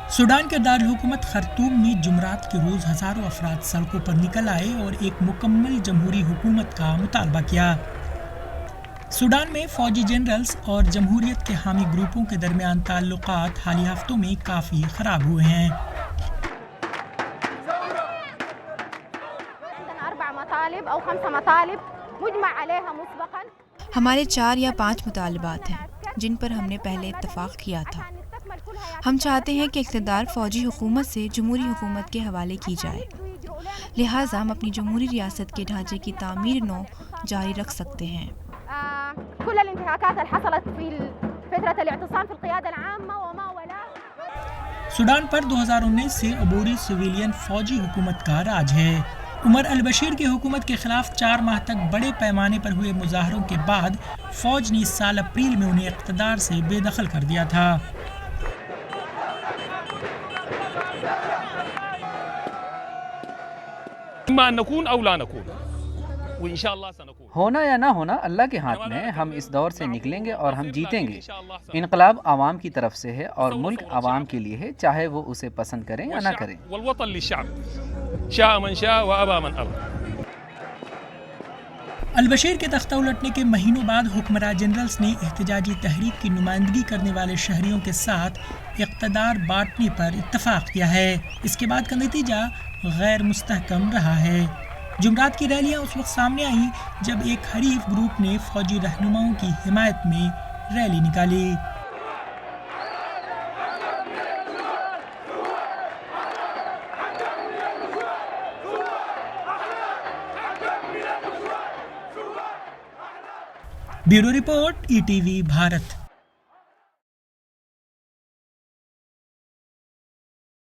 Sudan के दारकूमत खर्तूम में जुमरात के रोज़ हज़ारों अफराद सड़कों पर निकल आए और एक मुकम्मल जमहूरी हुकूमत का मुतालबा किया। सूडान में फौजी जनरल्स और जमहूरियत के हामी ग्रुपों के दरमियान ताल्लुकात हालिया हफ्तों में काफ़ी ख़राब हुए हैं। हमारे 4 या 5 मुतालबात हैं जिन पर हमने पहले इत्तफाक किया था। हम चाहते हैं कि इक़्तिदार फ़ौजी हुकूमत से जमहूरी हुकूमत के हवाले की जाए, लिहाजा हम अपनी जमहूरी रियासत के ढांचे की तामीर नौ जारी रख सकते हैं। सूडान पर 2019 से अबूरी सिविलियन फौजी हुकूमत का राज है। उमर अल बशीर की हुकूमत के खिलाफ 4 माह तक बड़े पैमाने पर हुए मुजाहरों के बाद फौज ने इस साल अप्रैल में उन्हें इक़्तिदार से बेदखल कर दिया था। होना या ना होना अल्लाह के हाथ में है। हम इस दौर से निकलेंगे और हम जीतेंगे। इनकलाब आवाम की तरफ से है और मुल्क आवाम के लिए है, चाहे वो उसे पसंद करें या ना करें। अल-बशीर के तख्ता उलटने के महीनों बाद हुक्मरां जनरल्स ने एहतजाजी तहरीक की नुमाइंदगी करने वाले शहरियों के साथ इक़्तिदार बांटने पर इत्तफाक किया है। इसके बाद का नतीजा गैर मुस्तहकम रहा है। जुमरात की रैलियां उस वक्त सामने आई जब एक हरीफ ग्रुप ने फौजी रहनुमाओं की हिमायत में रैली निकाली। Bureau report, ETV Bharat.